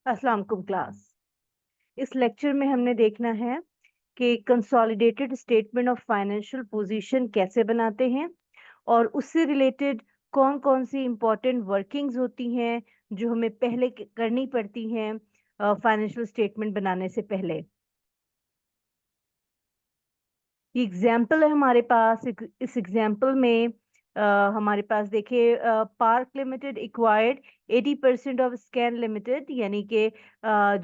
अस्सलाम वालेकुम क्लास। इस लेक्चर में हमने देखना है कि consolidated statement of financial position कैसे बनाते हैं और उससे रिलेटेड कौन-कौन सी इम्पोर्टेंट वर्किंग्स होती हैं जो हमें पहले करनी पड़ती हैं फाइनेंशियल स्टेटमेंट बनाने से पहले। ये एग्जाम्पल है हमारे पास। इस एग्जाम्पल में हमारे पास देखिए, park limited acquired 80% of scan limited, यानी कि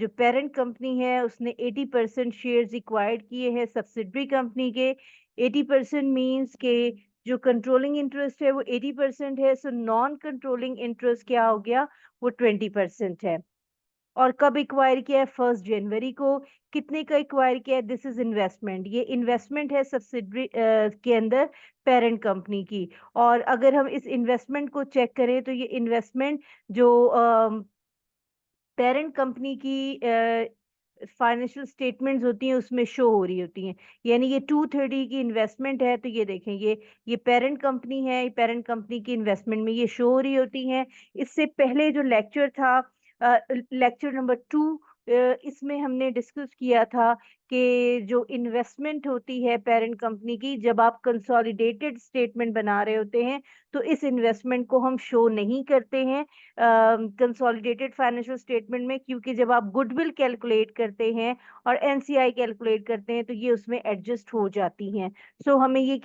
जो पेरेंट कंपनी है उसने 80% शेयर्स एक्वायर्ड किए हैं सब्सिडरी कंपनी के। 80% मींस के जो कंट्रोलिंग इंटरेस्ट है वो 80% है, सो नॉन कंट्रोलिंग इंटरेस्ट क्या हो गया, वो 20% है। और कब एक्वायर किया है? 1 जनवरी को। कितने का एक्वायर किया है? This is investment. ये इन्वेस्टमेंट है सब्सिडरी के अंदर पेरेंट कंपनी की। और अगर हम इस इन्वेस्टमेंट को चेक करें तो ये इन्वेस्टमेंट जो पेरेंट कंपनी की फाइनेंशियल स्टेटमेंट्स होती हैं उसमें शो हो रही होती हैं। यानी ये 230 की इन्वेस्टमेंट है, तो ये देखें, ये पेरेंट कंपनी है, ये पेरेंट कंपनी की इन्वेस्टमेंट में ये शो हो रही होती हैं। इससे पहले जो लेक्चर था, लेक्चर नंबर 2, इसमें हमने डिस्कस किया था कि जो इन्वेस्टमेंट होती है पेरेंट कंपनी की, जब आप कंसोलिडेटेड स्टेटमेंट बना रहे होते हैं तो इस इन्वेस्टमेंट को हम शो नहीं करते हैं कंसोलिडेटेड फाइनेंशियल स्टेटमेंट में, क्योंकि जब आप गुडविल कैलकुलेट करते हैं और एनसीआई कैलकुलेट करते हैं तो ये उसमें एडजस्ट हो जाती हैं। सो हमें ये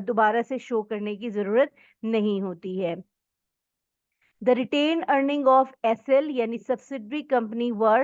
दोबारा से शो करने की ज़रूरत नहीं होती है। The retained earning of SL यानी subsidiary company were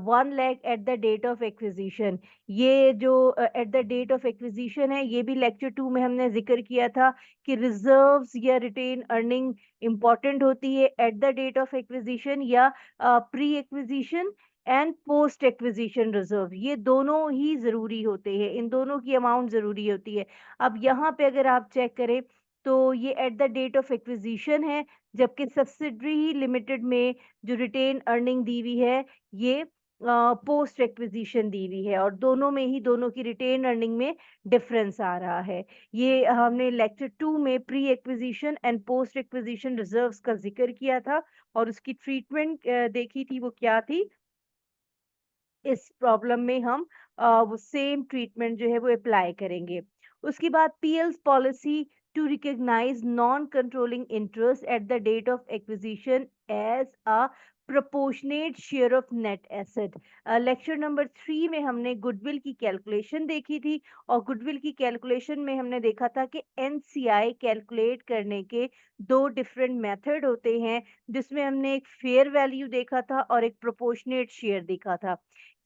1 lakh at the date of acquisition. ये जो at the date of acquisition है, ये भी लेक्चर 2 में हमने जिक्र किया था कि रिजर्व्स या रिटेन अर्निंग इंपॉर्टेंट होती है at the date of acquisition या pre acquisition and post acquisition reserve. ये दोनों ही जरूरी होते हैं, इन दोनों की अमाउंट जरूरी होती है। अब यहाँ पे अगर आप चेक करें तो ये at the date of acquisition है, जबकि सब्सिडरी लिमिटेड में जो रिटेन अर्निंग दी हुई है ये पोस्ट एक्विजिशन दी हुई है, और दोनों में ही दोनों की रिटेन अर्निंग में डिफरेंस आ रहा है। ये हमने लेक्चर 2 में pre acquisition and post acquisition reserves का जिक्र किया था और उसकी ट्रीटमेंट देखी थी, वो क्या थी। इस प्रॉब्लम में हम वो सेम ट्रीटमेंट जो है वो अप्लाई करेंगे। उसके बाद पीएल्स policy to recognise non controlling interest at the date of acquisition as a proportionate share of net asset. Lecture number 3 में हमने गुडविल की कैलकुलेशन देखी थी, और गुडविल की कैलकुलेशन में हमने देखा था कि एनसीआई कैलकुलेट करने के 2 डिफरेंट मेथड होते हैं, जिसमें हमने एक फेयर वैल्यू देखा था और एक प्रोपोर्शनेट शेयर देखा था।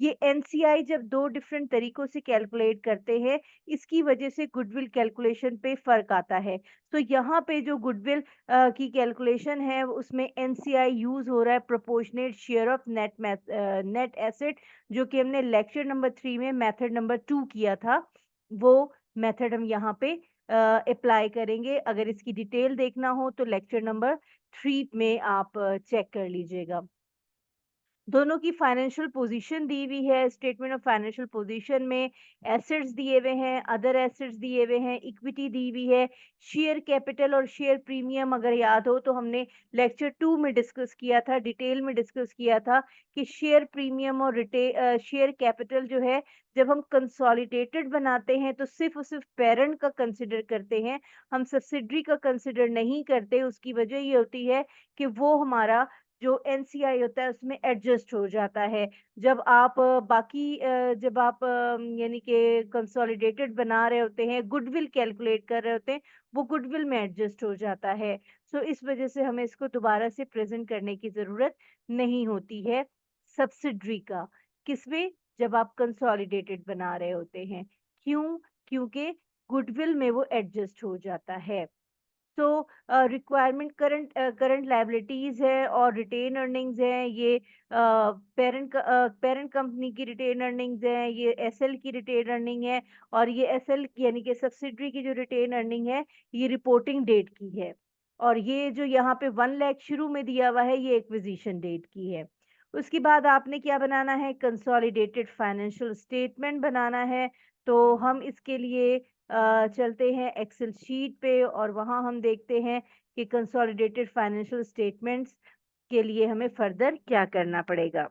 ये एनसीआई जब 2 डिफरेंट तरीकों से कैलकुलेट करते हैं, इसकी वजह से गुडविल कैलकुलेशन पे फ़र्क आता है। तो यहाँ पे जो गुडविल की कैलकुलेशन है उसमें एनसीआई यूज़ हो रहा है proportionate share of net asset, जो कि हमने लेक्चर नंबर 3 में मेथड नंबर 2 किया था। वो मेथड हम यहाँ पे अप्लाई करेंगे। अगर इसकी डिटेल देखना हो तो लेक्चर नंबर 3 में आप चेक कर लीजिएगा। दोनों की फाइनेंशियल पोजीशन दी हुई है। स्टेटमेंट ऑफ फाइनेंशियल पोजीशन में एसेट्स दिए हुए हैं, अदर एसेट्स दिए हुए हैं, इक्विटी दी हुई है, शेयर कैपिटल और शेयर प्रीमियम। अगर याद हो तो हमने लेक्चर 2 में डिस्कस किया था, डिटेल में डिस्कस किया था कि शेयर प्रीमियम और शेयर कैपिटल जो है, जब हम कंसोलिडेटेड बनाते हैं तो सिर्फ और सिर्फ पेरेंट का कंसिडर करते हैं, हम सब्सिडरी का कंसिडर नहीं करते। उसकी वजह ये होती है कि वो हमारा जो एनसीआई होता है उसमें एडजस्ट हो जाता है। जब आप यानी कि कंसोलिडेटेड बना रहे होते हैं, गुडविल कैलकुलेट कर रहे होते हैं, वो गुडविल में एडजस्ट हो जाता है। सो इस वजह से हमें इसको दोबारा से प्रेजेंट करने की ज़रूरत नहीं होती है सब्सिडरी का। किसमें? जब आप कंसोलिडेटेड बना रहे होते हैं। क्यों? क्योंकि गुडविल में वो एडजस्ट हो जाता है। तो रिक्वायरमेंट करंट लायबिलिटीज है और रिटेन अर्निंग्स हैं। ये पेरेंट कंपनी की रिटेन अर्निंग्स हैं, ये एसएल की रिटेन अर्निंग है, और ये एसएल यानी कि सब्सिडरी की जो रिटेन अर्निंग है ये रिपोर्टिंग डेट की है। और ये जो यहाँ पे 1 लाख शुरू में दिया हुआ है ये एक्विजिशन डेट की है। उसके बाद आपने क्या बनाना है? कंसोलिडेटेड फाइनेंशियल स्टेटमेंट बनाना है। तो हम इसके लिए चलते हैं एक्सेल शीट पे और वहाँ हम देखते हैं कि कंसोलिडेटेड फाइनेंशियल स्टेटमेंट्स के लिए हमें फर्दर क्या करना पड़ेगा।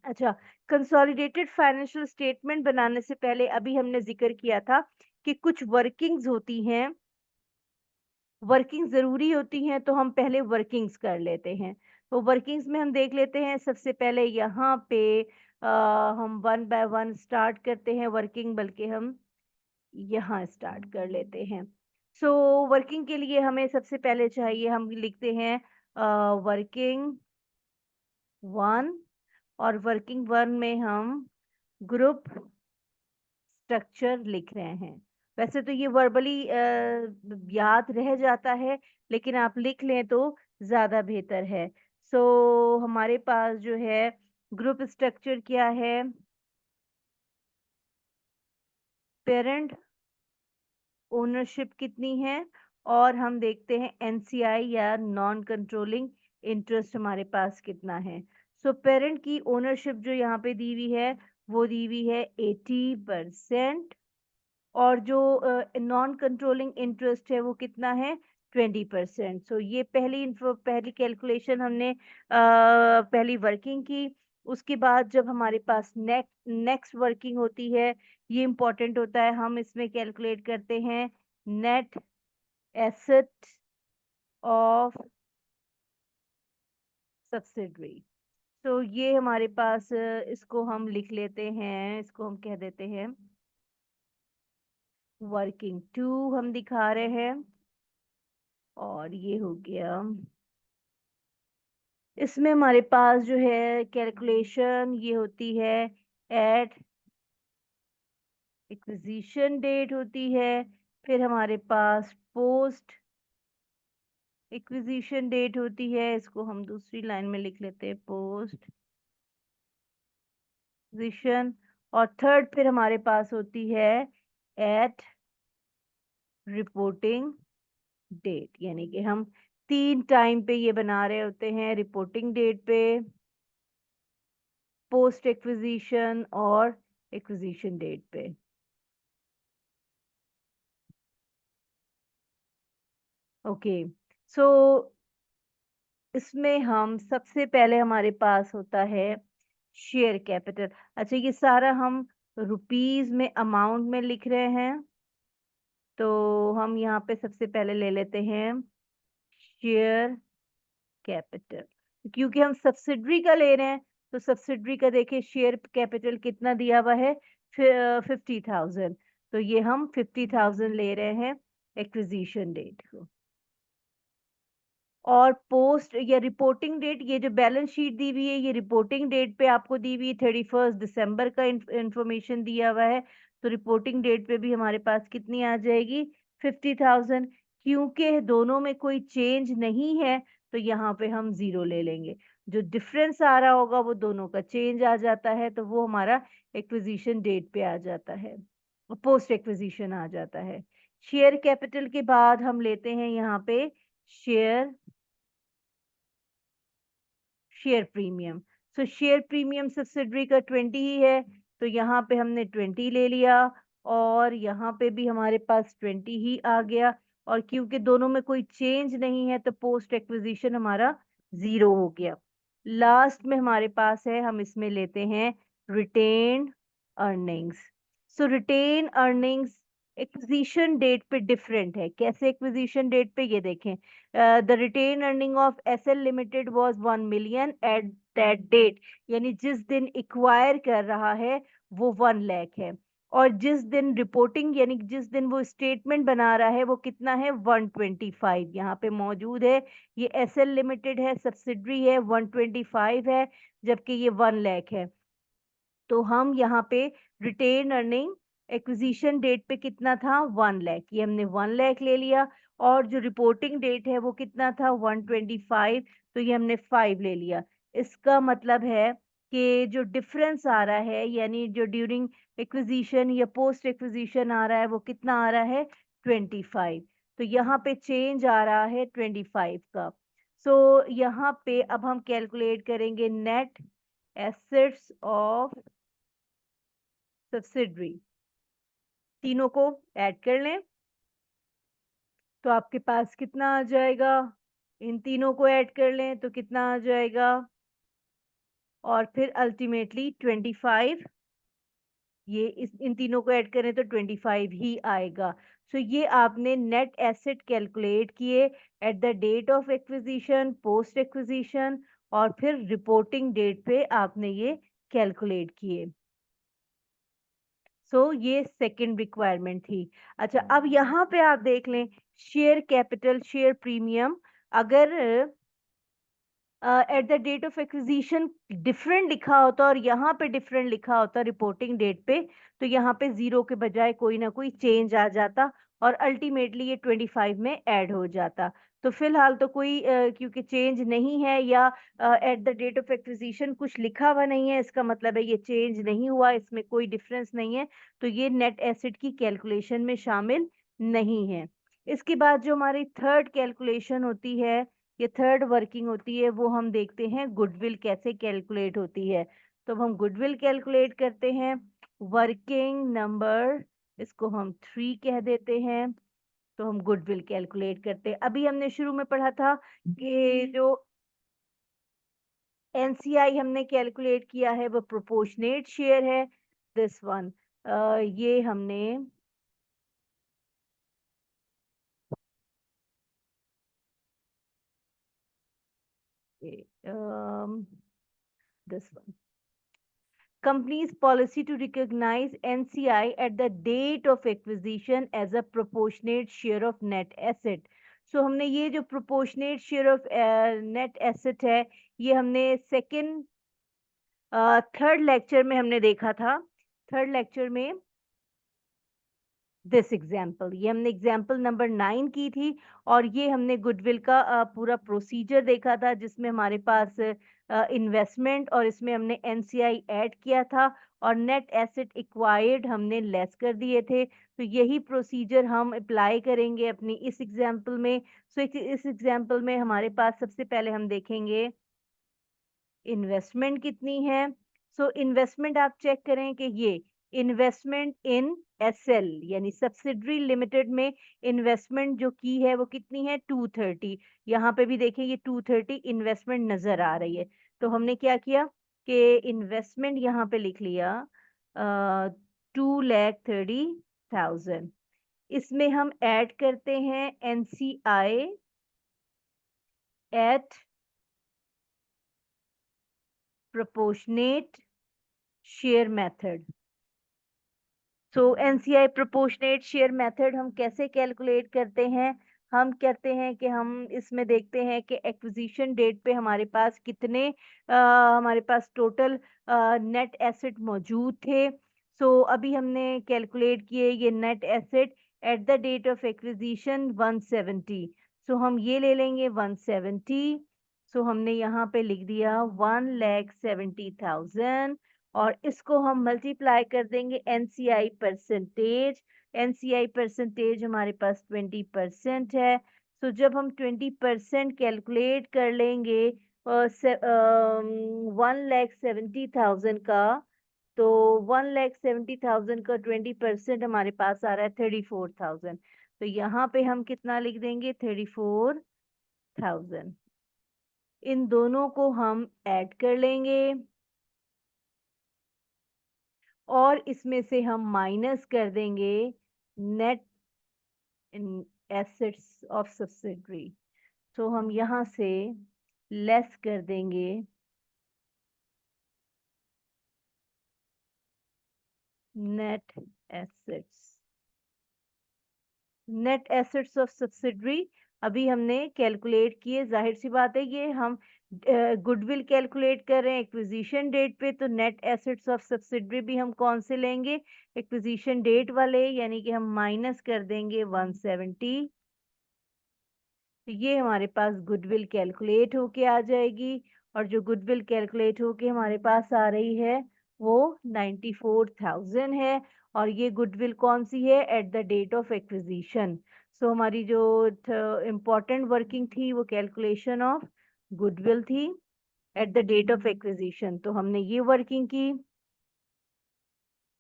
अच्छा, कंसोलिडेटेड फाइनेंशियल स्टेटमेंट बनाने से पहले अभी हमने जिक्र किया था कि कुछ वर्किंग्स होती हैं, वर्किंग ज़रूरी होती हैं, तो हम पहले वर्किंग्स कर लेते हैं। तो वर्किंग्स में हम देख लेते हैं, सबसे पहले यहाँ पे हम वन बाय वन स्टार्ट करते हैं वर्किंग, बल्कि हम यहाँ स्टार्ट कर लेते हैं। सो वर्किंग के लिए हमें सबसे पहले चाहिए, हम लिखते हैं वर्किंग 1, और वर्किंग 1 में हम ग्रुप स्ट्रक्चर लिख रहे हैं। वैसे तो ये वर्बली याद रह जाता है, लेकिन आप लिख लें तो ज़्यादा बेहतर है। सो हमारे पास जो है ग्रुप स्ट्रक्चर क्या है, पेरेंट ओनरशिप कितनी है, और हम देखते हैं एनसीआई या नॉन कंट्रोलिंग इंटरेस्ट हमारे पास कितना है। सो पेरेंट की ओनरशिप जो यहाँ पे दी हुई है, वो दी हुई है 80%, और जो नॉन कंट्रोलिंग इंटरेस्ट है वो कितना है 20%। सो ये पहली कैलकुलेशन हमने पहली वर्किंग की। उसके बाद जब हमारे पास नेक्स्ट वर्किंग होती है, ये इंपॉर्टेंट होता है, हम इसमें कैलकुलेट करते हैं नेट एसेट ऑफ सब्सिडरी। तो ये हमारे पास इसको हम लिख लेते हैं, इसको हम कह देते हैं वर्किंग 2 हम दिखा रहे हैं, और ये हो गया। इसमें हमारे पास जो है कैलकुलेशन ये होती है एट एक्विजिशन डेट होती है, फिर हमारे पास पोस्ट एक्विजिशन डेट होती है, इसको हम दूसरी लाइन में लिख लेते हैं पोस्ट एक्विजिशन, और थर्ड फिर हमारे पास होती है एट रिपोर्टिंग डेट, यानी कि हम 3 टाइम पे ये बना रहे होते हैं, रिपोर्टिंग डेट पे, पोस्ट एक्विजिशन और एक्विजिशन डेट पे। ओके, सो इसमें हम सबसे पहले हमारे पास होता है शेयर कैपिटल। अच्छा, ये सारा हम रुपीस में अमाउंट में लिख रहे हैं, तो हम यहाँ पे सबसे पहले ले लेते हैं शेयर कैपिटल। क्योंकि हम सब्सिडरी का ले रहे हैं, तो सब्सिडरी का देखिए शेयर कैपिटल कितना दिया हुआ है 50,000, तो ये हम 50,000 ले रहे हैं एक्विजिशन डेट को। और पोस्ट या रिपोर्टिंग डेट, ये जो बैलेंस शीट दी हुई है ये रिपोर्टिंग डेट पे आपको दी हुई है, 31 दिसंबर का इंफॉर्मेशन दिया हुआ है, तो रिपोर्टिंग डेट पे भी हमारे पास कितनी आ जाएगी 50,000। क्योंकि दोनों में कोई चेंज नहीं है, तो यहाँ पे हम जीरो ले लेंगे। जो डिफरेंस आ रहा होगा वो दोनों का चेंज आ जाता है, तो वो हमारा एक्विजिशन डेट पे आ जाता है, पोस्ट एक्विजिशन आ जाता है। शेयर कैपिटल के बाद हम लेते हैं यहाँ पे शेयर शेयर प्रीमियम। सो शेयर प्रीमियम सब्सिडरी का 20 ही है, तो यहाँ पे हमने 20 ले लिया, और यहाँ पे भी हमारे पास 20 ही आ गया। और क्योंकि दोनों में कोई चेंज नहीं है, तो पोस्ट एक्विजिशन हमारा जीरो हो गया। लास्ट में हमारे पास है, हम इसमें लेते हैं retained earnings. So retained earnings acquisition date पे डिफरेंट है। कैसे एक्विजिशन डेट पे, ये देखें, the retained earning of SL limited was 1 million at that date, यानी जिस दिन एक्वायर कर रहा है वो 1 लाख है, और जिस दिन रिपोर्टिंग यानी जिस दिन वो स्टेटमेंट बना रहा है वो कितना है 125 यहाँ पे मौजूद है। ये एसएल लिमिटेड है, सब्सिडरी है, 125 है, जबकि ये 1 लाख है। तो हम यहाँ पे रिटेन अर्निंग एक्विजिशन डेट पे कितना था 1 लाख, ये हमने 1 लाख ले लिया, और जो रिपोर्टिंग डेट है वो कितना था 125, तो ये हमने 5 ले लिया। इसका मतलब है कि जो डिफरेंस आ रहा है, यानी जो ड्यूरिंग एक्विजिशन या पोस्ट एक्विजिशन आ रहा है, वो कितना आ रहा है 25, तो यहाँ पे चेंज आ रहा है 25 का। सो यहाँ पे अब हम कैलकुलेट करेंगे नेट एसेट्स ऑफ सब्सिडरी, तीनों को ऐड कर लें, तो आपके पास कितना आ जाएगा इन तीनों को ऐड कर लें तो कितना आ जाएगा, और फिर अल्टीमेटली 25, ये इन तीनों को ऐड करें तो 25 ही आएगा। सो ये आपने नेट एसेट कैलकुलेट किए at the date of acquisition, post acquisition, और फिर रिपोर्टिंग डेट पे आपने ये कैलकुलेट किए। सो ये सेकंड रिक्वायरमेंट थी। अच्छा, अब यहाँ पे आप देख लें, शेयर कैपिटल, शेयर प्रीमियम, अगर at the date of acquisition different लिखा होता और यहाँ पे डिफरेंट लिखा होता रिपोर्टिंग डेट पे, तो यहाँ पे जीरो के बजाय कोई ना कोई चेंज आ जाता और अल्टीमेटली ये 25 में ऐड हो जाता। तो फिलहाल तो कोई क्योंकि चेंज नहीं है, या at the date of acquisition कुछ लिखा हुआ नहीं है, इसका मतलब है ये चेंज नहीं हुआ, इसमें कोई डिफरेंस नहीं है, तो ये नेट एसेट की कैलकुलेशन में शामिल नहीं है। इसके बाद जो हमारी थर्ड कैलकुलेशन होती है, ये थर्ड वर्किंग होती है, वो हम देखते हैं गुडविल कैसे कैलकुलेट होती है। तो अब हम गुडविल कैलकुलेट करते हैं। वर्किंग नंबर, इसको हम 3 कह देते हैं। तो हम गुडविल कैलकुलेट करते हैं। अभी हमने शुरू में पढ़ा था कि जो एनसीआई हमने कैलकुलेट किया है वो प्रोपोर्शनेट शेयर है, दिस वन। ये हमने this one, company's policy to recognize NCI at the date of acquisition as a proportionate share of net asset. So हमने ये जो proportionate share of net asset है, ये हमने सेकेंड थर्ड लेक्चर में हमने देखा था। थर्ड लेक्चर में दिस एग्जाम्पल, ये हमने एग्जाम्पल नंबर 9 की थी, और ये हमने गुडविल का पूरा प्रोसीजर देखा था, जिसमें हमारे पास इन्वेस्टमेंट और इसमें हमने एनसीआई ऐड किया था, और नेट एसेट एक्वायर्ड हमने लेस कर दिए थे। तो यही प्रोसीजर हम अप्लाई करेंगे अपनी इस एग्जाम्पल में। सो इस एग्जाम्पल में हमारे पास सबसे पहले हम देखेंगे इन्वेस्टमेंट कितनी है। सो इन्वेस्टमेंट आप चेक करें कि ये इन्वेस्टमेंट इन एसएल यानी सब्सिडरी लिमिटेड में इन्वेस्टमेंट जो की है वो कितनी है, 230। यहाँ पे भी देखें ये 230 इन्वेस्टमेंट नजर आ रही है। तो हमने क्या किया कि इन्वेस्टमेंट यहाँ पे लिख लिया 2,30,000। इसमें हम ऐड करते हैं NCI at proportionate share method. So NCI proportionate share method हम कैसे कैलकुलेट करते हैं, हम कहते हैं कि हम इसमें देखते हैं कि एक्विजिशन डेट पे हमारे पास कितने हमारे पास टोटल नेट एसेट मौजूद थे। सो अभी हमने कैलकुलेट किए ये net asset at the date of acquisition 170। So हम ये ले लेंगे 170। सो हमने यहाँ पे लिख दिया 1,70,000, और इसको हम मल्टीप्लाई कर देंगे एनसीआई परसेंटेज। एनसीआई परसेंटेज हमारे पास 20% है। तो जब हम 20% कैलकुलेट कर लेंगे 1,70,000 का, तो 1,70,000 का 20% हमारे पास आ रहा है 34,000। तो यहाँ पे हम कितना लिख देंगे, 34,000। इन दोनों को हम ऐड कर लेंगे और इसमें से हम माइनस कर देंगे नेट एसेट्स ऑफ सब्सिडरी। तो हम यहाँ से लेस कर देंगे net assets. Net assets of subsidiary अभी हमने कैलकुलेट किए, जाहिर सी बात है ये हम गुडविल कैलकुलेट कर रहे हैं एक्विजिशन डेट पे, तो नेट एसेट्स ऑफ सब्सिडरी भी हम कौन से लेंगे, एक्विजिशन डेट वाले, यानी कि हम माइनस कर देंगे 170। तो ये हमारे पास गुडविल कैलकुलेट होके आ जाएगी, और जो गुडविल कैलकुलेट होके हमारे पास आ रही है वो 94,000 है। और ये गुडविल कौन सी है, at the date of acquisition. So हमारी जो इम्पोर्टेंट वर्किंग थी वो कैलकुलेशन ऑफ गुडविल थी at the date of acquisition, तो हमने ये वर्किंग की।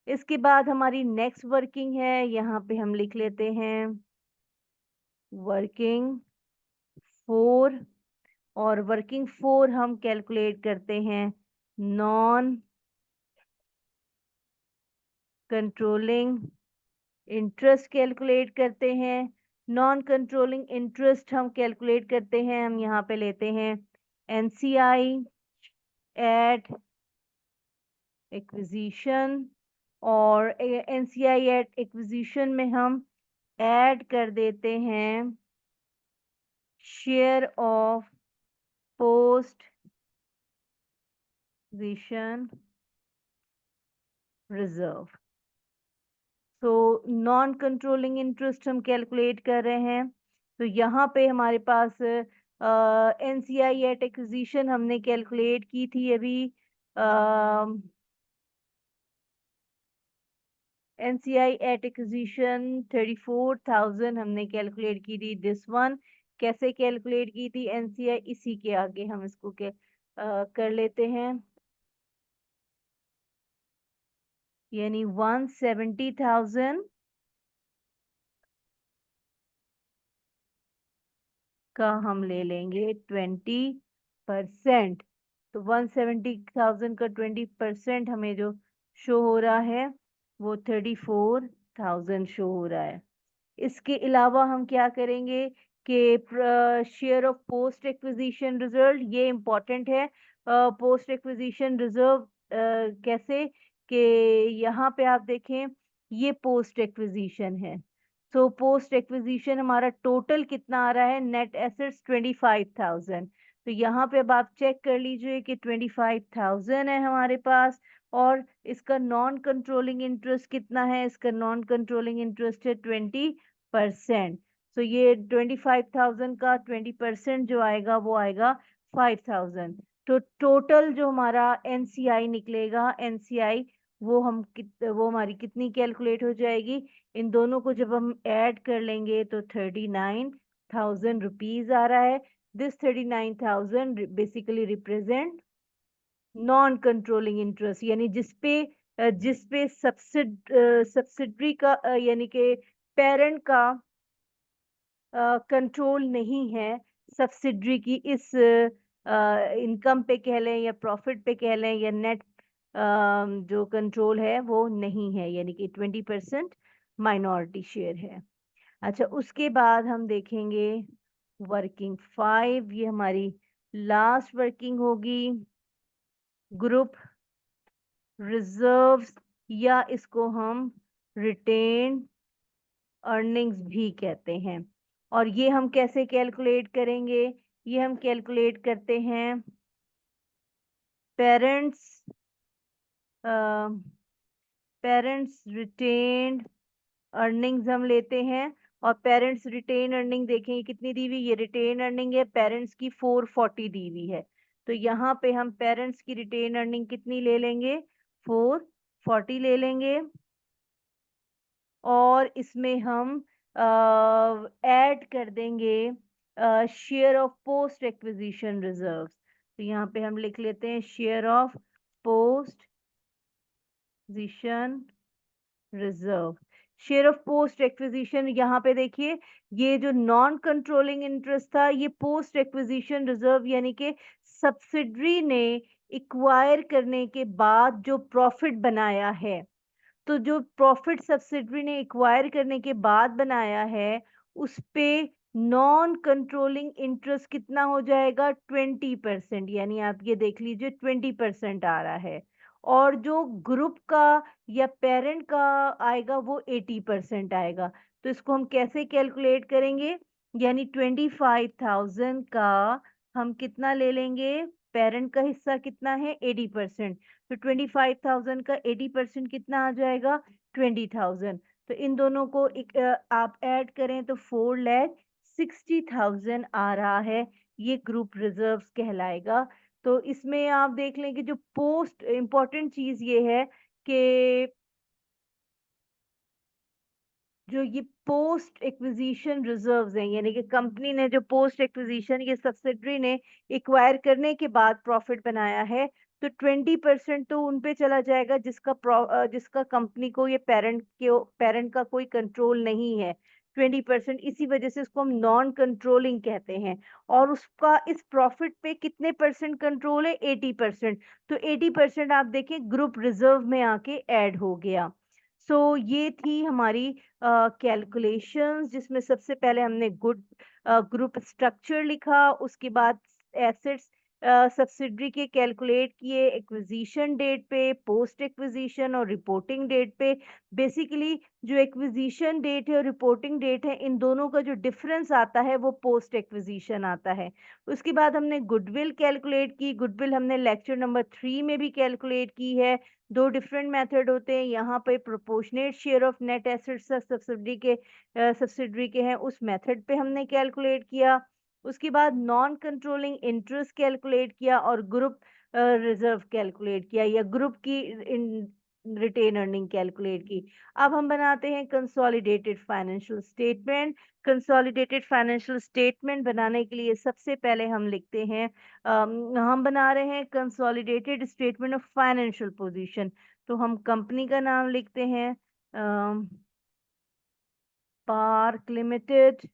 इसके बाद हमारी नेक्स्ट वर्किंग है, यहाँ पे हम लिख लेते हैं वर्किंग 4 और वर्किंग 4 हम कैलकुलेट करते हैं नॉन कंट्रोलिंग इंटरेस्ट कैलकुलेट करते हैं। नॉन कंट्रोलिंग इंटरेस्ट हम कैलकुलेट करते हैं, हम यहाँ पे लेते हैं एनसीआई एट एक्विजिशन, और एनसीआई एट एक्विजिशन में हम ऐड कर देते हैं share of post acquisition reserve. तो नॉन कंट्रोलिंग इंटरेस्ट हम कैलकुलेट कर रहे हैं, तो यहाँ पे हमारे पास एनसीआई एट एक्विजिशन हमने कैलकुलेट की थी अभी, एनसीआई एट एक्विजिशन 34,000 हमने कैलकुलेट की थी। दिस वन कैसे कैलकुलेट की थी एनसीआई, इसी के आगे हम इसको कर लेते हैं, यानी 170,000 का हम ले लेंगे 20%। तो 170,000 का 20% हमें जो शो हो रहा है वो 34,000 शो हो रहा है। इसके अलावा हम क्या करेंगे कि share of post acquisition reserve, ये इम्पोर्टेंट है। पोस्ट एक्विजिशन रिजर्व कैसे कि यहाँ पे आप देखें ये पोस्ट एक्विजिशन है। सो पोस्ट एक्विजिशन हमारा टोटल कितना आ रहा है, नेट एसेट्स 25,000। तो यहाँ पे अब आप चेक कर लीजिए कि 25,000 है हमारे पास, और इसका नॉन कंट्रोलिंग इंटरेस्ट कितना है, इसका नॉन कंट्रोलिंग इंटरेस्ट है 20%। तो ये 25,000 का 20% जो आएगा वो आएगा 5,000। तो टोटल जो हमारा एनसीआई निकलेगा, एनसीआई वो हमारी कितनी कैलकुलेट हो जाएगी, इन दोनों को जब हम ऐड कर लेंगे तो 39,000 रुपीज आ रहा है। This 39,000 basically represent non controlling interest, यानी जिसपे सब्सिडरी का यानी कि पेरेंट का कंट्रोल नहीं है, सब्सिडरी की इस इनकम पे कह लें या प्रॉफिट पे कह लें या नेट जो कंट्रोल है वो नहीं है, यानी कि 20% माइनॉरिटी शेयर है। अच्छा, उसके बाद हम देखेंगे वर्किंग 5, ये हमारी लास्ट वर्किंग होगी, ग्रुप रिजर्व्स, या इसको हम रिटेन अर्निंग्स भी कहते हैं। और ये हम कैसे कैलकुलेट करेंगे, ये हम कैलकुलेट करते हैं पेरेंट्स पेरेंट्स रिटेन्ड अर्निंग्स हम लेते हैं, और पेरेंट्स रिटेन अर्निंग देखें कितनी दी हुई, ये रिटेन अर्निंग है पेरेंट्स की 440 दी हुई है। तो यहाँ पे हम पेरेंट्स की रिटेन अर्निंग कितनी ले लेंगे, 440 ले लेंगे, और इसमें हम ऐड कर देंगे share of post acquisition reserves. तो यहाँ पे हम लिख लेते हैं share of post acquisition reserve. Share of post acquisition, यहाँ पे देखिए ये जो नॉन कंट्रोलिंग इंटरेस्ट था ये पोस्ट एक्विजिशन रिजर्व, यानी कि सब्सिडरी ने एक्वायर करने के बाद जो प्रॉफिट बनाया है, तो जो प्रॉफिट सब्सिडरी ने एक्वायर करने के बाद बनाया है उस पे नॉन कंट्रोलिंग इंटरेस्ट कितना हो जाएगा, 20%, यानी आप ये देख लीजिए 20% आ रहा है, और जो ग्रुप का या पेरेंट का आएगा वो 80% आएगा। तो इसको हम कैसे कैलकुलेट करेंगे, यानी 25,000 का हम कितना ले लेंगे, पेरेंट का हिस्सा कितना है 80%, तो 25,000 का 80% कितना आ जाएगा, 20,000। तो इन दोनों को आप ऐड करें तो 4,60,000 आ रहा है, ये ग्रुप रिजर्व्स कहलाएगा। तो इसमें आप देख लें कि जो पोस्ट इंपॉर्टेंट चीज ये है कि जो ये पोस्ट एक्विजिशन रिजर्व्स हैं, यानी कि कंपनी ने जो पोस्ट एक्विजिशन ये सब्सिडरी ने एक्वायर करने के बाद प्रॉफिट बनाया है, तो 20% तो उन पे चला जाएगा जिसका कंपनी को ये पेरेंट का कोई कंट्रोल नहीं है। 20%, इसी वजह से उसको हम नॉन कंट्रोलिंग कहते हैं। और उसका इस प्रॉफिट पे कितने परसेंट कंट्रोल है? 80%। तो 80% आप देखें ग्रुप रिजर्व में आके ऐड हो गया। सो ये थी हमारी कैलकुलेशंस, जिसमें सबसे पहले हमने गुड ग्रुप स्ट्रक्चर लिखा, उसके बाद एसेट्स सब्सिडरी के कैलकुलेट किए एक्विजिशन डेट पे, पोस्ट एक्विजिशन और रिपोर्टिंग डेट पे। बेसिकली जो एक्विजिशन डेट है और रिपोर्टिंग डेट है, इन दोनों का जो डिफरेंस आता है वो पोस्ट एक्विजिशन आता है। उसके बाद हमने गुडविल कैलकुलेट की। गुडविल हमने लेक्चर नंबर 3 में भी कैलकुलेट की है। दो डिफरेंट मेथड होते हैं, यहाँ पे proportionate share of net assets subsidiary के हैं, उस मेथड पे हमने कैलकुलेट किया। उसके बाद नॉन कंट्रोलिंग इंटरेस्ट कैलकुलेट किया और ग्रुप रिजर्व कैलकुलेट किया, या ग्रुप की रिटेन अर्निंग कैलकुलेट की। अब हम बनाते हैं consolidated financial statement. Consolidated financial statement बनाने के लिए सबसे पहले हम लिखते हैं, हम बना रहे हैं consolidated statement of financial position. तो हम कंपनी का नाम लिखते हैं पार्क लिमिटेड।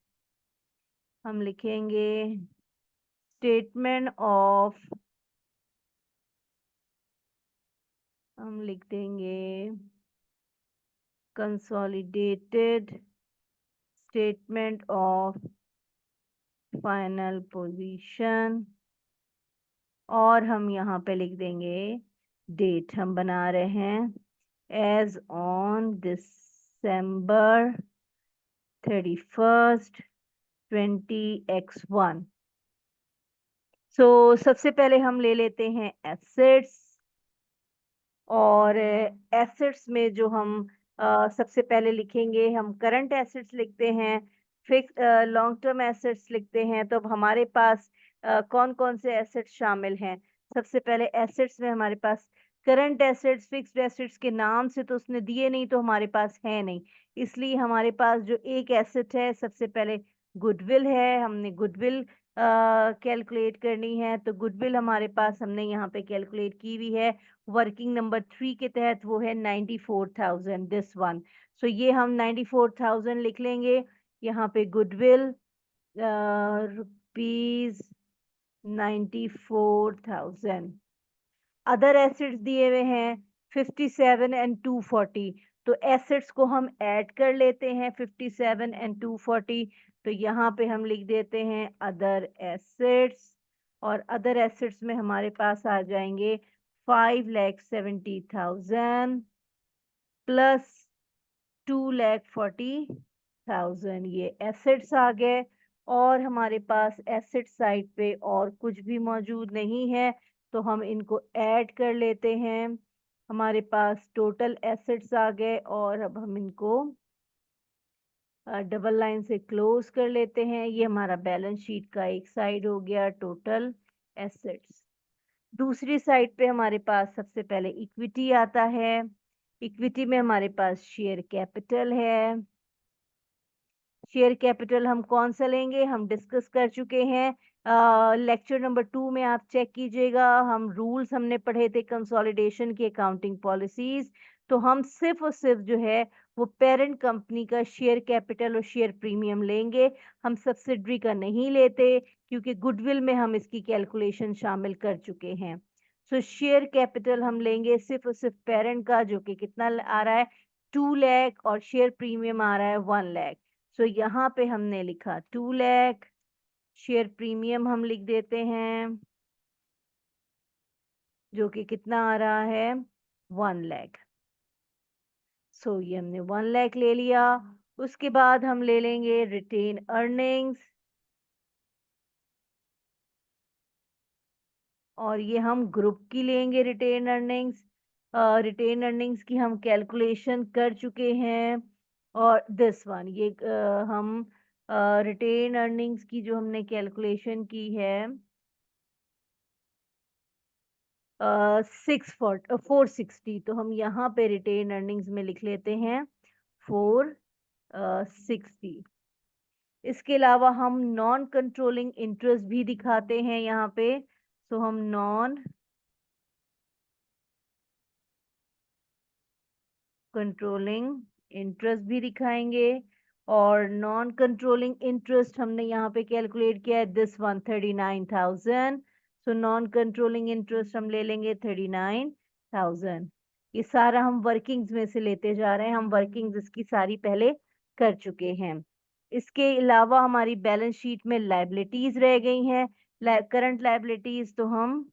हम लिखेंगे स्टेटमेंट ऑफ, हम लिख देंगे consolidated statement of final position, और हम यहाँ पे लिख देंगे डेट। हम बना रहे हैं as on December 31st 20x1। सो सबसे पहले हम ले लेते हैं एसेट्स, और एसेट्स में जो हम सबसे पहले लिखेंगे, हम करंट एसेट्स लिखते हैं, फिक्स लॉन्ग टर्म एसेट्स लिखते हैं। तो अब हमारे पास कौन कौन से एसेट्स शामिल हैं? सबसे पहले एसेट्स में हमारे पास करंट एसेट्स, फिक्स्ड एसेट्स के नाम से तो उसने दिए नहीं, तो हमारे पास है नहीं, इसलिए हमारे पास जो एक एसेट है सबसे पहले गुडविल है। हमने गुडविल कैलकुलेट करनी है, तो गुडविल हमारे पास हमने यहाँ पे कैलकुलेट की हुई है वर्किंग नंबर 3 के तहत, वो है 94,000, दिस वन। सो ये हम 94,000 लिख लेंगे। यहाँ पे गुडविल रुपीज 94,000। अदर एसेट्स दिए हुए हैं 57 एंड 240, तो एसेट्स को हम ऐड कर लेते हैं 57 एंड 240। तो यहाँ पे हम लिख देते हैं अदर एसेट्स, और अदर एसेट्स में हमारे पास आ जाएंगे 5,70,000 प्लस 2,40,000, ये एसेट्स आ गए। और हमारे पास एसेट साइड पे और कुछ भी मौजूद नहीं है, तो हम इनको ऐड कर लेते हैं। हमारे पास टोटल एसेट्स आ गए, और अब हम इनको डबल लाइन से क्लोज कर लेते हैं। ये हमारा बैलेंस शीट का एक साइड हो गया, टोटल एसेट्स। दूसरी साइड पे हमारे पास सबसे पहले इक्विटी आता है। इक्विटी में हमारे पास शेयर कैपिटल है। शेयर कैपिटल हम कौन सा लेंगे, हम डिस्कस कर चुके हैं लेक्चर नंबर 2 में, आप चेक कीजिएगा। हम रूल्स हमने पढ़े थे कंसोलिडेशन की, अकाउंटिंग पॉलिसीज। तो हम सिर्फ और सिर्फ जो है वो पेरेंट कंपनी का शेयर कैपिटल और शेयर प्रीमियम लेंगे, हम सब्सिडरी का नहीं लेते, क्योंकि गुडविल में हम इसकी कैलकुलेशन शामिल कर चुके हैं। सो शेयर कैपिटल हम लेंगे सिर्फ और सिर्फ पेरेंट का, जो कि कितना आ रहा है 2 लाख, और शेयर प्रीमियम आ रहा है 1 लाख। सो यहाँ पे हमने लिखा 2 लाख, शेयर प्रीमियम हम लिख देते हैं जो कि कितना आ रहा है 1 लाख। सो ये हमने 1 लाख ले लिया। उसके बाद हम ले लेंगे रिटेन अर्निंग्स, और ये हम ग्रुप की लेंगे रिटेन अर्निंग्स। रिटेन अर्निंग्स की हम कैलकुलेशन कर चुके हैं, और दिस वन ये हम रिटेन अर्निंग्स की जो हमने कैलकुलेशन की है 460, तो हम यहाँ पे रिटेन अर्निंग्स में लिख लेते हैं 460। इसके अलावा हम नॉन कंट्रोलिंग इंटरेस्ट भी दिखाते हैं यहाँ पे। सो हम नॉन कंट्रोलिंग इंटरेस्ट भी दिखाएंगे, और नॉन कंट्रोलिंग इंटरेस्ट हमने यहाँ पे कैलकुलेट किया है this 139,000। So non controlling interest हम ले लेंगे 39,000। ये सारा हम वर्किंग्स में से लेते जा रहे हैं, हम वर्किंग्स इसकी सारी पहले कर चुके हैं। इसके अलावा हमारी बैलेंस शीट में लायबिलिटीज रह गई हैं। करंट लायबिलिटीज तो हम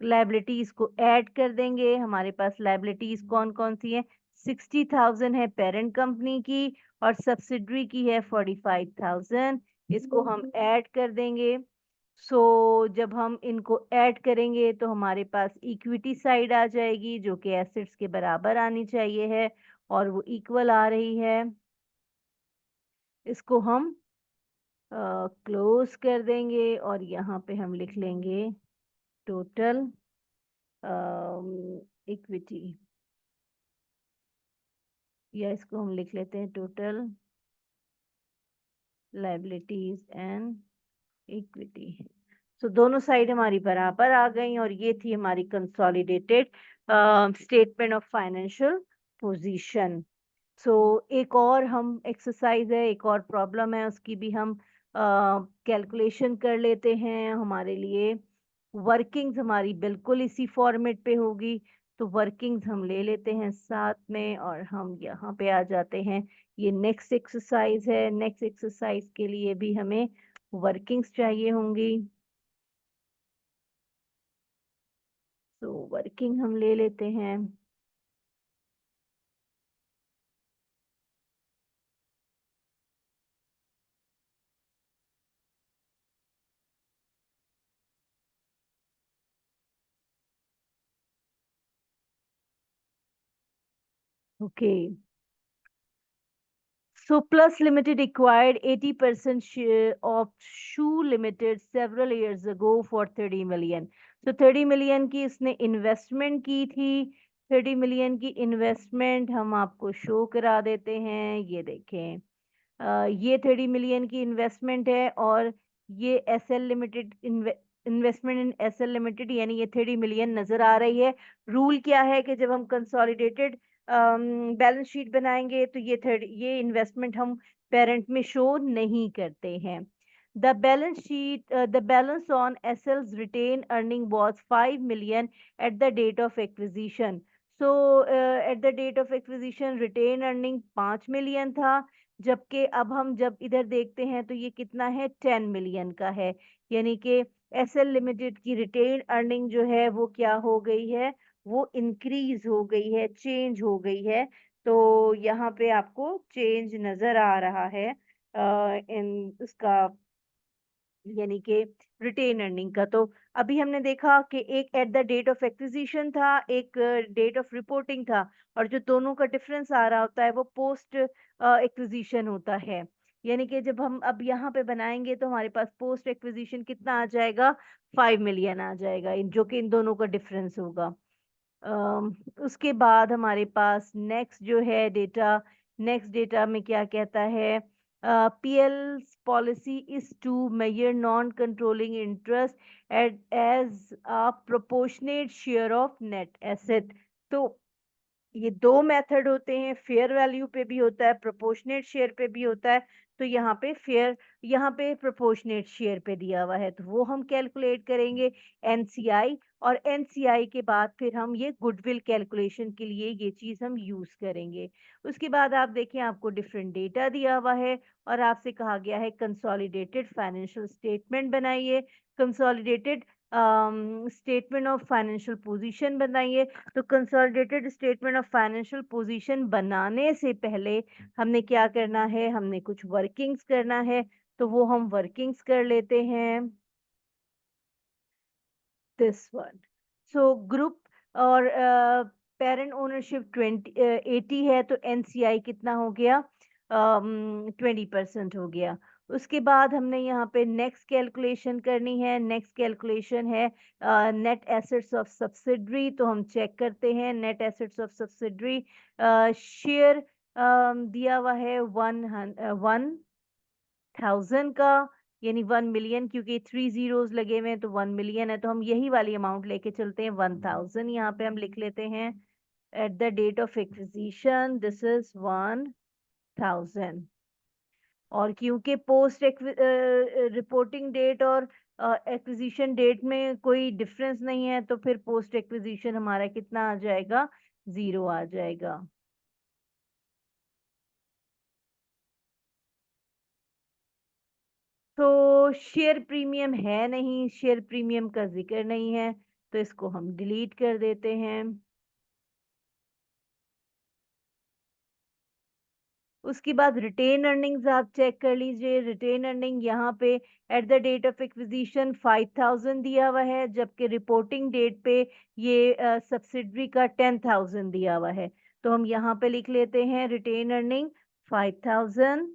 लायबिलिटीज को ऐड कर देंगे। हमारे पास लायबिलिटीज कौन कौन सी है, 60,000 है पेरेंट कंपनी की और सब्सिडरी की है 45,000। इसको हम ऐड कर देंगे। सो जब हम इनको ऐड करेंगे तो हमारे पास इक्विटी साइड आ जाएगी जो कि एसेट्स के बराबर आनी चाहिए है और वो इक्वल आ रही है। इसको हम क्लोज कर देंगे और यहाँ पे हम लिख लेंगे टोटल इक्विटी, या इसको हम लिख लेते हैं टोटल लायबिलिटीज एंड इक्विटी। सो दोनों साइड हमारी बराबर आ गई और ये थी हमारी consolidated statement of financial position. So एक और हम एक्सरसाइज है, एक और प्रॉब्लम है, उसकी भी हम कैलकुलेशन कर लेते हैं। हमारे लिए वर्किंग्स हमारी बिल्कुल इसी फॉर्मेट पे होगी, तो वर्किंग्स हम ले लेते हैं साथ में और हम यहाँ पे आ जाते हैं। ये नेक्स्ट एक्सरसाइज है, नेक्स्ट एक्सरसाइज के लिए भी हमें वर्किंग्स चाहिए होंगी। तो वर्किंग हम ले लेते हैं। Okay, so Plus Limited acquired 80% share of Shoe Limited several years ago for 30 million. So 30 million की इसने इन्वेस्टमेंट की थी। 30 मिलियन की इन्वेस्टमेंट हम आपको शो करा देते हैं, ये देखें। ये 30 मिलियन की इन्वेस्टमेंट है और ये एस एल लिमिटेड इन्वेस्टमेंट इन एस एल लिमिटेड, यानी ये 30 मिलियन नजर आ रही है। रूल क्या है कि जब हम कंसोलिडेटेड बैलेंस शीट बनाएंगे तो ये इन्वेस्टमेंट हम पेरेंट में शो नहीं करते हैं। The balance on SL's retained earning was 5 million at the date of acquisition. So at the date of acquisition retained earning 5 million था, जबकि अब हम जब इधर देखते हैं तो ये कितना है, 10 मिलियन का है। यानी कि एसएल लिमिटेड की रिटेन अर्निंग जो है वो क्या हो गई है, वो इंक्रीज हो गई है, चेंज हो गई है। तो यहाँ पे आपको चेंज नजर आ रहा है इन उसका, यानी कि रिटेन अर्निंग का। तो अभी हमने देखा कि एक at the date of acquisition था, एक डेट ऑफ रिपोर्टिंग था, और जो दोनों का डिफरेंस आ रहा होता है वो पोस्ट एक्विजिशन होता है। यानी कि जब हम अब यहाँ पे बनाएंगे तो हमारे पास पोस्ट एक्विजिशन कितना आ जाएगा, 5 मिलियन आ जाएगा, जो कि इन दोनों का डिफरेंस होगा। उसके बाद हमारे पास नेक्स्ट जो है डेटा, नेक्स्ट डेटा में क्या कहता है, PL's policy is to measure non-controlling interest as a proportionate share of net asset। तो ये दो मेथड होते हैं, फेयर वैल्यू पे भी होता है, प्रोपोर्शनेट शेयर पे भी होता है। तो यहाँ पे प्रोपोर्शनेट शेयर पे दिया हुआ है, तो वो हम कैलकुलेट करेंगे एनसीआई, और एनसीआई के बाद फिर हम ये गुडविल कैलकुलेशन के लिए ये चीज हम यूज करेंगे। उसके बाद आप देखें, आपको डिफरेंट डेटा दिया हुआ है और आपसे कहा गया है कंसोलिडेटेड फाइनेंशियल स्टेटमेंट बनाइए, consolidated statement of financial position बनाइए। तो consolidated statement of financial position बनाने से पहले हमने क्या करना है, हमने कुछ वर्किंग्स करना है, तो वो हम वर्किंग्स कर लेते हैं। दिस वन, सो ग्रुप और पेरेंट ओनरशिप 80 है, तो एनसीआई कितना हो गया, 20% हो गया। उसके बाद हमने यहाँ पे नेक्स्ट कैलकुलेशन करनी है, नेक्स्ट कैलकुलेशन है नेट एसेट्स ऑफ सब्सिडरी। तो हम चेक करते हैं net assets of subsidiary, share दिया हुआ है 1,000 का, यानी 1 मिलियन, क्योंकि 3 जीरोस लगे हुए हैं तो 1 मिलियन है, तो हम यही वाली अमाउंट लेके चलते हैं, 1,000 यहाँ पे हम लिख लेते हैं। at the date of acquisition this is 1000, और क्योंकि पोस्ट रिपोर्टिंग डेट और एक्विजिशन डेट में कोई डिफरेंस नहीं है तो फिर पोस्ट एक्विजिशन हमारा कितना आ जाएगा, 0 आ जाएगा। तो शेयर प्रीमियम है नहीं, शेयर प्रीमियम का जिक्र नहीं है, तो इसको हम डिलीट कर देते हैं। उसके बाद रिटेन अर्निंग्स आप चेक कर लीजिए। रिटेन अर्निंग यहाँ पे at the date of acquisition 5000 दिया हुआ है, जबकि रिपोर्टिंग डेट पे ये सब्सिडरी का 10000 दिया हुआ है। तो हम यहाँ पे लिख लेते हैं रिटेन अर्निंग 5000,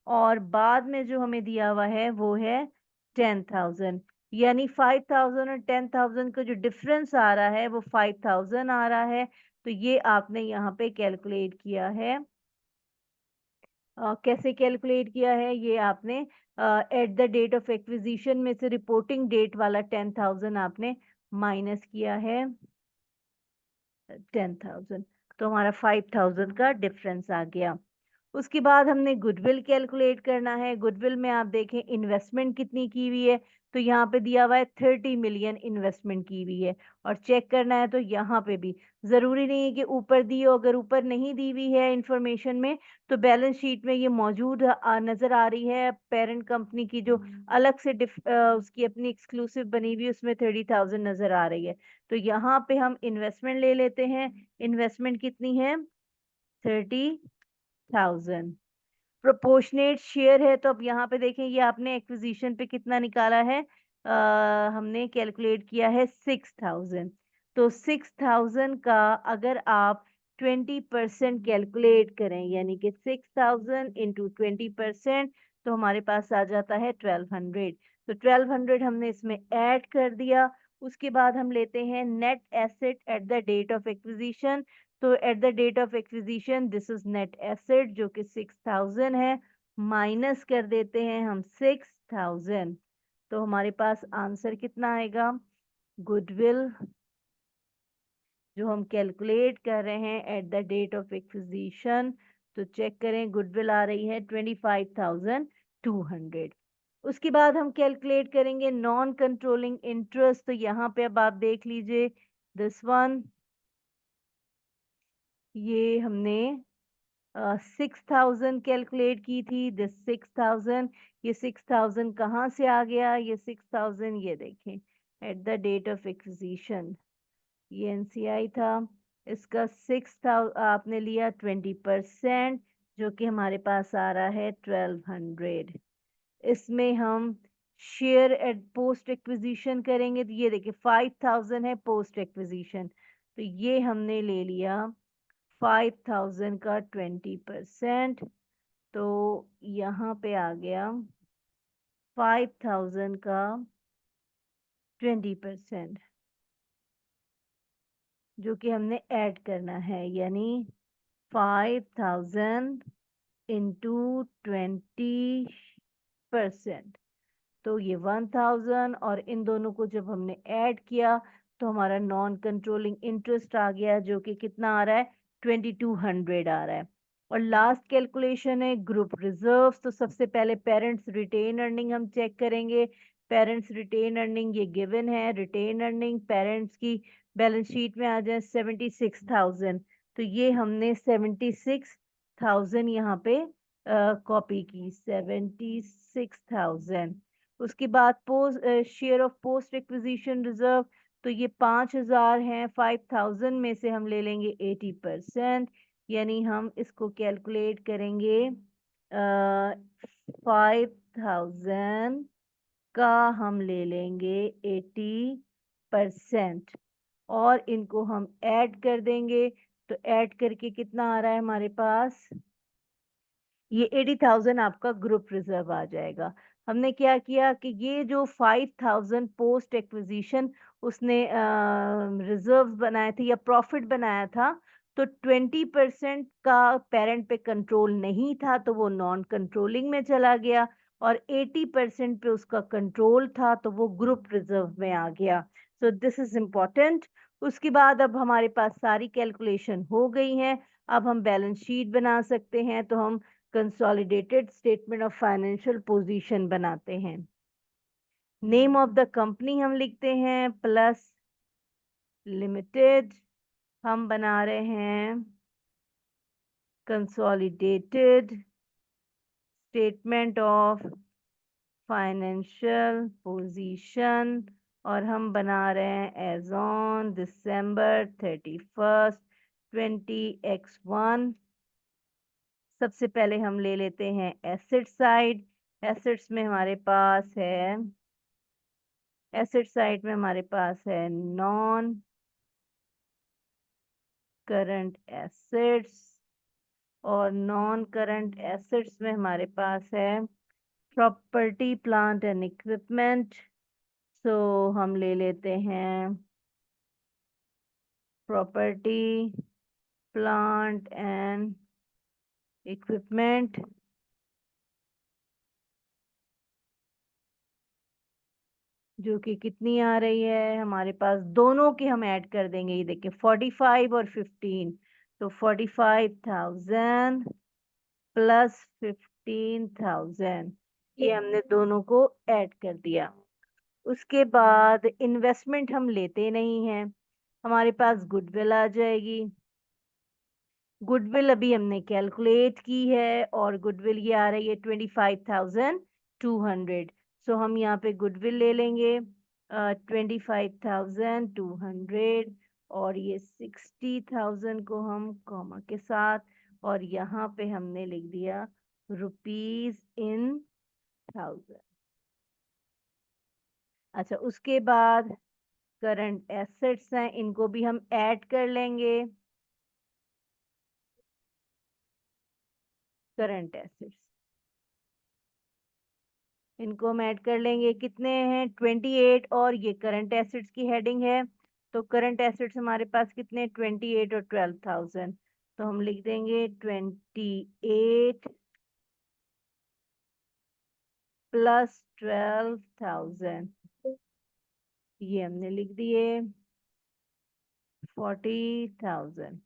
और बाद में जो हमें दिया हुआ है वो है 10000, यानी 5000 और 10000 का जो डिफरेंस आ रहा है वो 5000 आ रहा है। तो ये आपने यहाँ पे कैलकुलेट किया है। कैसे कैलकुलेट किया है ये आपने at the date of acquisition में से रिपोर्टिंग डेट वाला 10000 आपने माइनस किया है 10000, तो हमारा 5000 का डिफरेंस आ गया। उसके बाद हमने गुडविल कैलकुलेट करना है। गुडविल में आप देखें इन्वेस्टमेंट कितनी की हुई है, तो यहाँ पे दिया हुआ है 30 मिलियन इन्वेस्टमेंट की हुई है, और चेक करना है तो यहाँ पे भी ज़रूरी नहीं है कि ऊपर दी हो, अगर ऊपर नहीं दी हुई है इंफॉर्मेशन में तो बैलेंस शीट में ये मौजूद नज़र आ रही है। पेरेंट कंपनी की जो अलग से उसकी अपनी एक्सक्लूसिव बनी हुई उसमें 30,000 नज़र आ रही है। तो यहाँ पे हम इन्वेस्टमेंट ले लेते हैं। इन्वेस्टमेंट कितनी है, 30,000। प्रोपोर्शनेट शेयर है, तो अब यहाँ पे देखें ये आपने एक्विजिशन पे कितना निकाला है, हमने कैलकुलेट किया है 6000। तो 6000 का अगर आप 20% कैलकुलेट करें, यानी कि 6000 इंटू 20%, तो हमारे पास आ जाता है 1200। तो 1200 हमने इसमें ऐड कर दिया। उसके बाद हम लेते हैं net asset at the date of acquisition. तो at the date of acquisition this is net asset जो कि 6000 है, माइनस कर देते हैं हम 6000। तो हमारे पास आंसर कितना आएगा, गुडविल जो हम कैलकुलेट कर रहे हैं at the date of acquisition, तो चेक करें गुडविल आ रही है 25,200। उसके बाद हम कैलकुलेट करेंगे नॉन कंट्रोलिंग इंटरेस्ट। तो यहाँ पे अब आप देख लीजिए दिस वन, ये हमने 6000 कैलकुलेट की थी। दिस 6000, ये 6000 कहाँ से आ गया, ये 6000 ये देखें at the date of acquisition ये एनसीआई था, इसका 6000 आपने लिया 20%, जो कि हमारे पास आ रहा है 1200। इसमें हम शेयर एट पोस्ट एक्विजिशन करेंगे, तो ये देखिए 5000 है पोस्ट एक्विजिशन, तो ये हमने ले लिया 5000 का 20%, तो यहाँ पे आ गया 5000 का 20%, जो कि हमने ऐड करना है, यानी 5000 इंटू 20%, तो ये 1000, और इन दोनों को जब हमने ऐड किया तो हमारा नॉन कंट्रोलिंग इंटरेस्ट आ गया, जो कि कितना आ रहा है 2200 आ रहा है। और लास्ट कैलकुलेशन है ग्रुप रिजर्व्स। तो सबसे पहले पेरेंट्स रिटेन अर्निंग हम चेक करेंगे। पेरेंट्स रिटेन अर्निंग ये गिवन है, रिटेन अर्निंग पेरेंट्स की बैलेंस शीट में आ जाए 76,000, तो ये हमने 76,000 यहाँ पे कॉपी की 76,000। उसके बाद post share of post acquisition reserve, तो ये 5000 हैं, 5000 में से हम ले लेंगे 80%, यानी हम इसको कैलकुलेट करेंगे 5000 का हम ले लेंगे 80%, और इनको हम ऐड कर देंगे। तो ऐड करके कितना आ रहा है हमारे पास, ये 80,000 आपका ग्रुप रिजर्व आ जाएगा। हमने क्या किया कि ये जो 5000 पोस्ट एक्विजिशन उसने रिजर्व बनाए थे या प्रॉफिट बनाया था, तो 20% का पेरेंट पे कंट्रोल नहीं था, तो वो नॉन कंट्रोलिंग में चला गया, और 80% पे उसका कंट्रोल था, तो वो ग्रुप रिजर्व में आ गया। So this is important. उसके बाद अब हमारे पास सारी कैलकुलेशन हो गई हैं। अब हम बैलेंस शीट बना सकते हैं, तो हम consolidated statement of financial position बनाते हैं। नेम ऑफ द कंपनी हम लिखते हैं प्लस लिमिटेड, हम बना रहे हैं consolidated statement of financial position, और हम बना रहे हैं as on December 31st 20x1। सबसे पहले हम ले लेते हैं एसेट साइड। एसेट्स में हमारे पास है, एसेट साइड में हमारे पास है नॉन करंट एसेट्स, और नॉन करंट एसेट्स में हमारे पास है प्रॉपर्टी प्लांट एंड इक्विपमेंट। सो हम ले लेते हैं प्रॉपर्टी प्लांट एंड इक्विपमेंट, जो कि कितनी आ रही है हमारे पास, दोनों की हम ऐड कर देंगे। ये देखिए 45 और 15, तो 45,000 प्लस 15,000, ये हमने दोनों को ऐड कर दिया। उसके बाद इन्वेस्टमेंट हम लेते नहीं हैं, हमारे पास गुडविल आ जाएगी। गुडविल अभी हमने कैलकुलेट की है, और गुडविल ये आ रही है 25,200। सो हम यहाँ पे गुडविल ले लेंगे 25,200, और ये 60,000 को हम कॉमा के साथ, और यहाँ पे हमने लिख दिया रुपीज इन थाउजेंड। अच्छा, उसके बाद करंट एसेट्स हैं, इनको भी हम ऐड कर लेंगे। करंट एसेट्स, इनको हम ऐड कर लेंगे, कितने हैं 28, और ये करंट एसेट्स की हेडिंग है, तो करंट एसेट्स हमारे पास कितने 28 और 12,000, तो हम लिख देंगे 28 प्लस 12,000, ये हमने लिख दिए 40,000।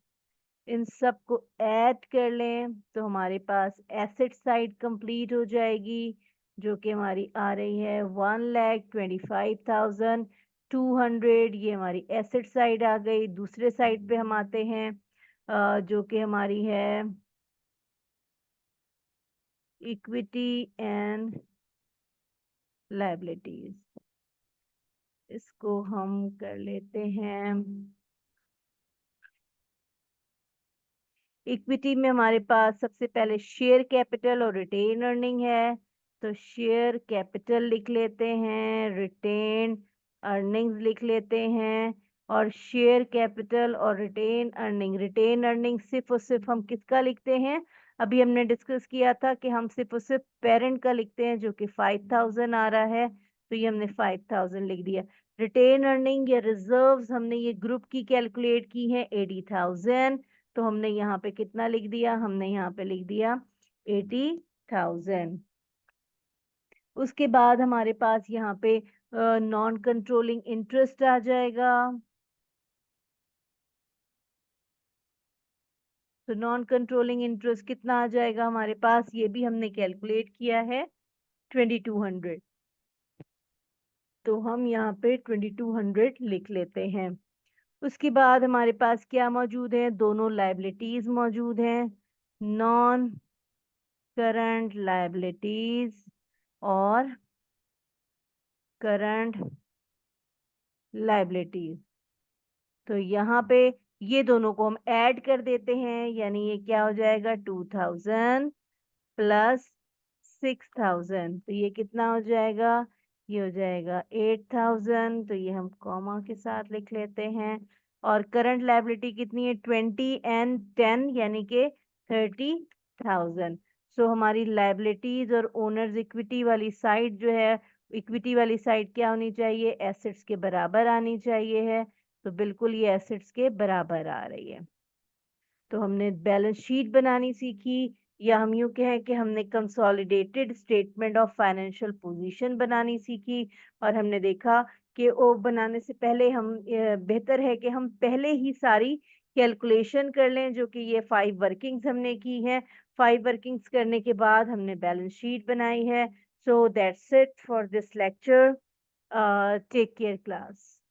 इन सब को ऐड कर लें तो हमारे पास एसेट साइड कंप्लीट हो जाएगी, जो कि हमारी आ रही है 1,25,200। ये हमारी एसेट साइड आ गई। दूसरे साइड पे हम आते हैं, जो कि हमारी है इक्विटी एंड लायबिलिटीज। इसको हम कर लेते हैं, इक्विटी में हमारे पास सबसे पहले शेयर कैपिटल और रिटेन अर्निंग है, तो शेयर कैपिटल लिख लेते हैं, रिटेन अर्निंग्स लिख लेते हैं। और शेयर कैपिटल और रिटेन अर्निंग, रिटेन अर्निंग सिर्फ और सिर्फ हम किसका लिखते हैं, अभी हमने डिस्कस किया था कि हम सिर्फ और सिर्फ पेरेंट का लिखते हैं, जो कि 5,000 आ रहा है, तो ये हमने 5,000 लिख दिया। रिटेन अर्निंग या रिजर्व्स हमने ये ग्रुप की कैलकुलेट की है 80,000, तो हमने यहाँ पे कितना लिख दिया, हमने यहाँ पे लिख दिया 80,000। उसके बाद हमारे पास यहाँ पे नॉन कंट्रोलिंग इंटरेस्ट आ जाएगा, तो नॉन कंट्रोलिंग इंटरेस्ट कितना आ जाएगा हमारे पास, ये भी हमने कैलकुलेट किया है 2200, तो हम यहाँ पे 2200 लिख लेते हैं। उसके बाद हमारे पास क्या मौजूद है, दोनों लायबिलिटीज मौजूद हैं, नॉन करंट लायबिलिटीज और करंट लायबिलिटीज। तो यहाँ पे ये दोनों को हम ऐड कर देते हैं, यानी ये क्या हो जाएगा 2,000 प्लस 6,000, तो ये कितना हो जाएगा, ये हो जाएगा 8,000, तो ये हम कॉमा के साथ लिख लेते हैं। और करंट लायबिलिटी कितनी है 20 एंड 10, यानी कि 30,000। सो हमारी लायबिलिटीज और ओनर्स इक्विटी वाली साइड जो है, इक्विटी वाली साइड क्या होनी चाहिए, एसेट्स के बराबर आनी चाहिए है, तो बिल्कुल ये एसेट्स के बराबर आ रही है। तो हमने बैलेंस शीट बनानी सीखी, या हम यूं कहें कि हमने consolidated statement of financial position बनानी सीखी। और हमने देखा कि वो बनाने से पहले हम बेहतर है कि हम पहले ही सारी कैलकुलेशन कर लें, जो कि ये 5 वर्किंग्स हमने की हैं। 5 वर्किंग्स करने के बाद हमने बैलेंस शीट बनाई है। So that's it for this lecture. Take care class.